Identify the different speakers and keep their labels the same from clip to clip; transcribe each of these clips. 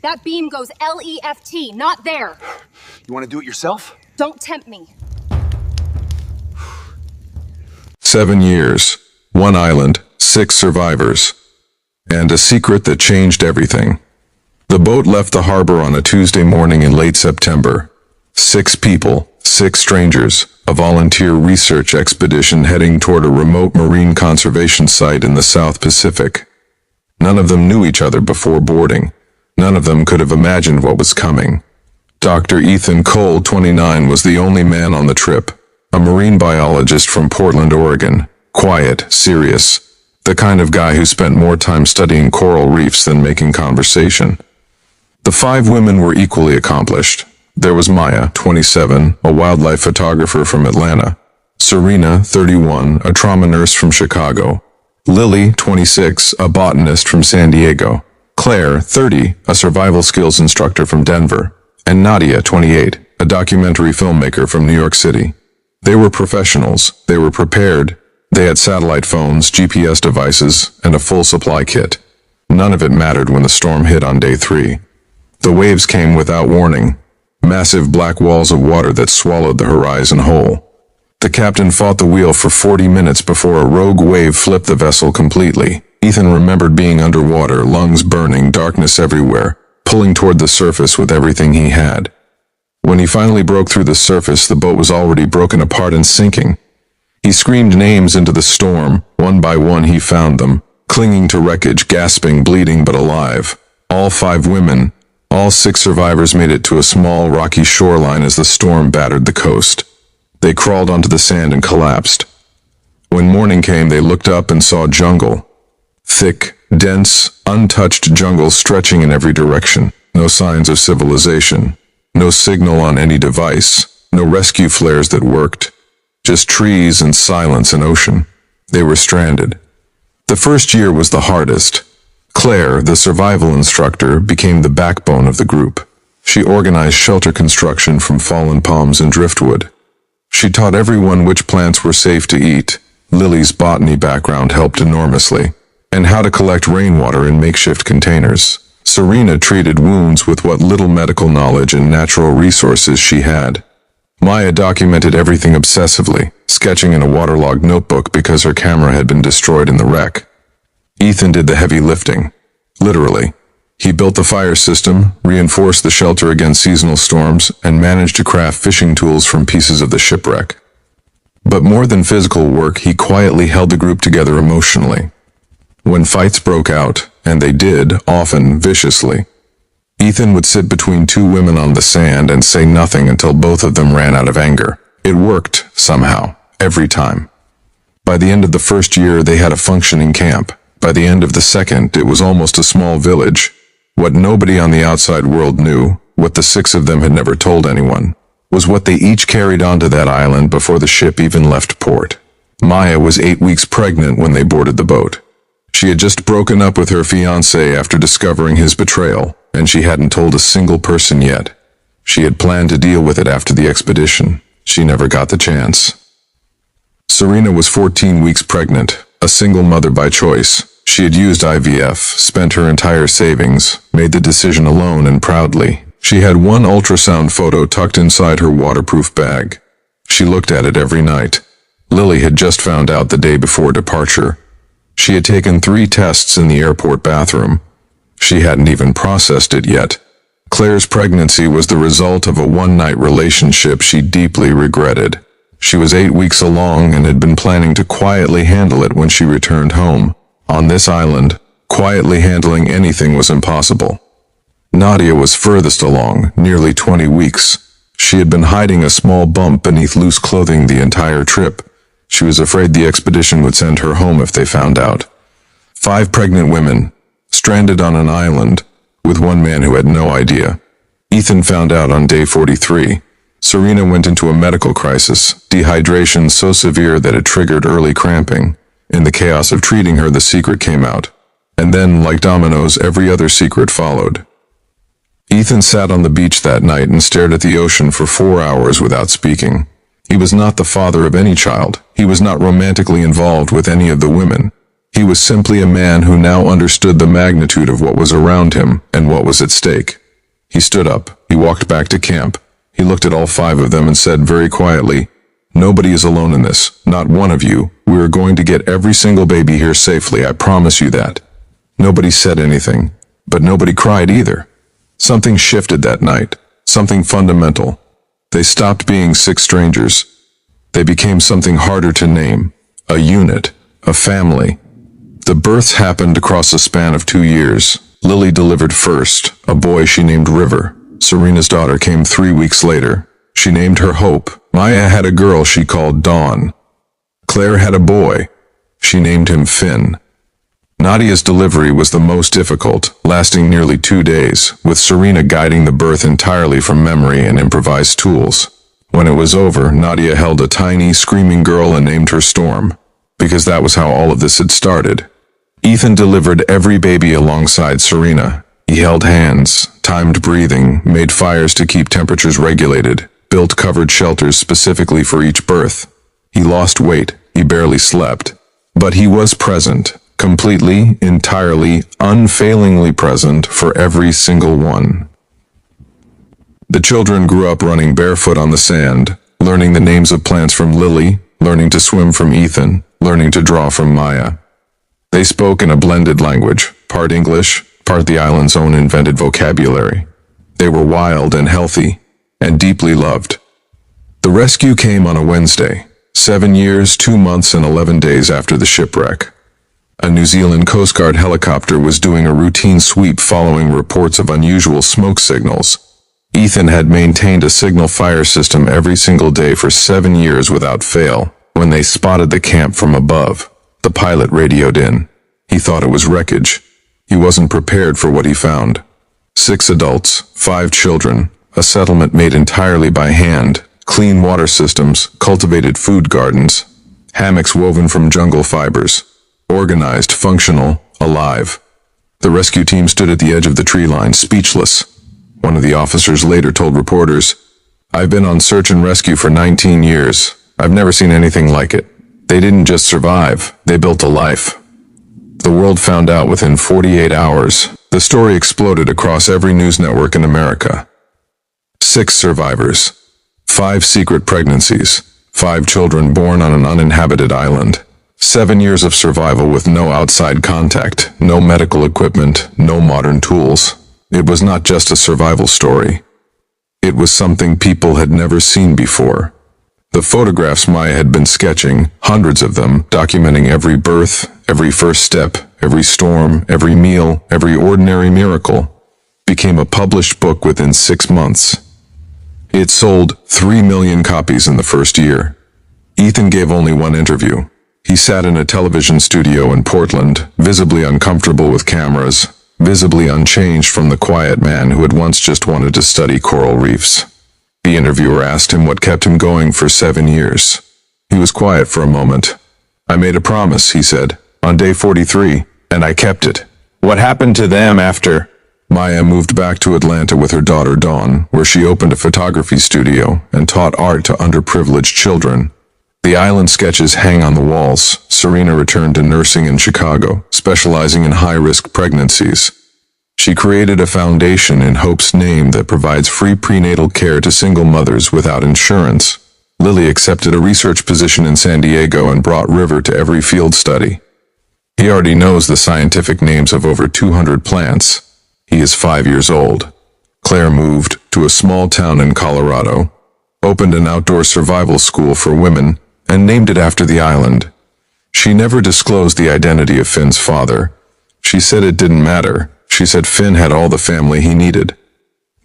Speaker 1: That beam goes left, not there.
Speaker 2: You want to do it yourself?
Speaker 1: Don't tempt me.
Speaker 3: 7 years, 1 island, 6 survivors, and a secret that changed everything. The boat left the harbor on a Tuesday morning in late September. 6 people, 6 strangers, a volunteer research expedition heading toward a remote marine conservation site in the South Pacific. None of them knew each other before boarding. None of them could have imagined what was coming. Dr. Ethan Cole, 29, was the only man on the trip, a marine biologist from Portland, Oregon. Quiet, serious, the kind of guy who spent more time studying coral reefs than making conversation. The 5 women were equally accomplished. There was Maya, 27, a wildlife photographer from Atlanta. Serena, 31, a trauma nurse from Chicago. Lily, 26, a botanist from San Diego. Claire, 30, a survival skills instructor from Denver. And Nadia, 28, a documentary filmmaker from New York City. They were professionals, they were prepared, they had satellite phones, GPS devices, and a full supply kit. None of it mattered when the storm hit on day 3. The waves came without warning, massive black walls of water that swallowed the horizon whole. The captain fought the wheel for 40 minutes before a rogue wave flipped the vessel completely. Ethan remembered being underwater, lungs burning, darkness everywhere, pulling toward the surface with everything he had. When he finally broke through the surface, the boat was already broken apart and sinking. He screamed names into the storm. One by one he found them, clinging to wreckage, gasping, bleeding, but alive. All 5 women, all 6 survivors made it to a small, rocky shoreline as the storm battered the coast. They crawled onto the sand and collapsed. When morning came, they looked up and saw jungle. Thick, dense, untouched jungle stretching in every direction. No signs of civilization. No signal on any device. No rescue flares that worked. Just trees and silence and ocean. They were stranded. The first year was the hardest. Claire, the survival instructor, became the backbone of the group. She organized shelter construction from fallen palms and driftwood. She taught everyone which plants were safe to eat. Lily's botany background helped enormously. And how to collect rainwater in makeshift containers. Serena treated wounds with what little medical knowledge and natural resources she had. Maya documented everything obsessively, sketching in a waterlogged notebook because her camera had been destroyed in the wreck. Ethan did the heavy lifting. Literally. He built the fire system, reinforced the shelter against seasonal storms, and managed to craft fishing tools from pieces of the shipwreck. But more than physical work, he quietly held the group together emotionally. When fights broke out, and they did, often viciously, Ethan would sit between 2 women on the sand and say nothing until both of them ran out of anger. It worked, somehow, every time. By the end of the first year, they had a functioning camp. By the end of the second, it was almost a small village. What nobody on the outside world knew, what the 6 of them had never told anyone, was what they each carried onto that island before the ship even left port. Maya was 8 weeks pregnant when they boarded the boat. She had just broken up with her fiancé after discovering his betrayal, and she hadn't told a single person yet. She had planned to deal with it after the expedition. She never got the chance. Serena was 14 weeks pregnant, a single mother by choice. She had used IVF, spent her entire savings, made the decision alone and proudly. She had one ultrasound photo tucked inside her waterproof bag. She looked at it every night. Lily had just found out the day before departure. She had taken 3 tests in the airport bathroom. She hadn't even processed it yet. Claire's pregnancy was the result of a one-night relationship she deeply regretted. She was 8 weeks along and had been planning to quietly handle it when she returned home. On this island, quietly handling anything was impossible. Nadia was furthest along, nearly 20 weeks. She had been hiding a small bump beneath loose clothing the entire trip. She was afraid the expedition would send her home if they found out. 5 pregnant women, stranded on an island, with one man who had no idea. Ethan found out on day 43. Serena went into a medical crisis, dehydration so severe that it triggered early cramping. In the chaos of treating her, the secret came out. And then, like dominoes, every other secret followed. Ethan sat on the beach that night and stared at the ocean for 4 hours without speaking. He was not the father of any child. He was not romantically involved with any of the women. He was simply a man who now understood the magnitude of what was around him and what was at stake. He stood up. He walked back to camp. He looked at all 5 of them and said very quietly, "Nobody is alone in this. Not one of you. We are going to get every single baby here safely. I promise you that." Nobody said anything, but nobody cried either. Something shifted that night. Something fundamental. They stopped being 6 strangers. They became something harder to name. A unit. A family. The births happened across a span of 2 years. Lily delivered first, a boy she named River. Serena's daughter came 3 weeks later. She named her Hope. Maya had a girl she called Dawn. Claire had a boy. She named him Finn. Nadia's delivery was the most difficult, lasting nearly 2 days, with Serena guiding the birth entirely from memory and improvised tools. When it was over, Nadia held a tiny, screaming girl and named her Storm, because that was how all of this had started. Ethan delivered every baby alongside Serena. He held hands, timed breathing, made fires to keep temperatures regulated, built covered shelters specifically for each birth. He lost weight, he barely slept. But he was present, completely, entirely, unfailingly present for every single one. The children grew up running barefoot on the sand, learning the names of plants from Lily, learning to swim from Ethan, learning to draw from Maya. They spoke in a blended language, part English, part the island's own invented vocabulary. They were wild and healthy, and deeply loved. The rescue came on a Wednesday, 7 years, 2 months, and 11 days after the shipwreck. A New Zealand Coast Guard helicopter was doing a routine sweep following reports of unusual smoke signals. Ethan had maintained a signal fire system every single day for 7 years without fail. When they spotted the camp from above, the pilot radioed in. He thought it was wreckage. He wasn't prepared for what he found. 6 adults, 5 children, a settlement made entirely by hand, clean water systems, cultivated food gardens, hammocks woven from jungle fibers, organized, functional, alive. The rescue team stood at the edge of the tree line, speechless. One of the officers later told reporters, "I've been on search and rescue for 19 years. I've never seen anything like it. They didn't just survive, they built a life." The world found out within 48 hours. The story exploded across every news network in America. 6 survivors. 5 secret pregnancies. 5 children born on an uninhabited island. 7 years of survival with no outside contact, no medical equipment, no modern tools. It was not just a survival story. It was something people had never seen before. The photographs Maya had been sketching, hundreds of them, documenting every birth, every first step, every storm, every meal, every ordinary miracle, became a published book within 6 months. It sold 3 million copies in the first year. Ethan gave only one interview. He sat in a television studio in Portland, visibly uncomfortable with cameras, visibly unchanged from the quiet man who had once just wanted to study coral reefs. The interviewer asked him what kept him going for 7 years. He was quiet for a moment. "I made a promise," he said, "on day 43, and I kept it." "What happened to them after?" Maya moved back to Atlanta with her daughter Dawn, where she opened a photography studio and taught art to underprivileged children. The island sketches hang on the walls. Serena returned to nursing in Chicago, specializing in high-risk pregnancies. She created a foundation in Hope's name that provides free prenatal care to single mothers without insurance. Lily accepted a research position in San Diego and brought River to every field study. He already knows the scientific names of over 200 plants. He is 5 years old. Claire moved to a small town in Colorado, opened an outdoor survival school for women, and named it after the island. She never disclosed the identity of Finn's father. She said it didn't matter. She said Finn had all the family he needed.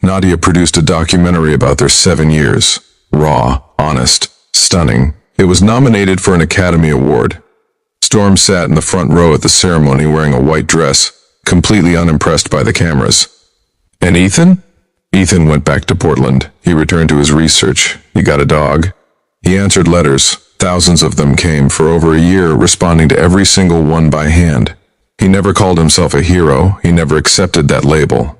Speaker 3: Nadia produced a documentary about their 7 years. Raw, honest, stunning. It was nominated for an Academy Award. Storm sat in the front row at the ceremony wearing a white dress, completely unimpressed by the cameras. "And Ethan?" Ethan went back to Portland. He returned to his research. He got a dog. He answered letters. Thousands of them came for over a year, responding to every single one by hand. He never called himself a hero. He never accepted that label.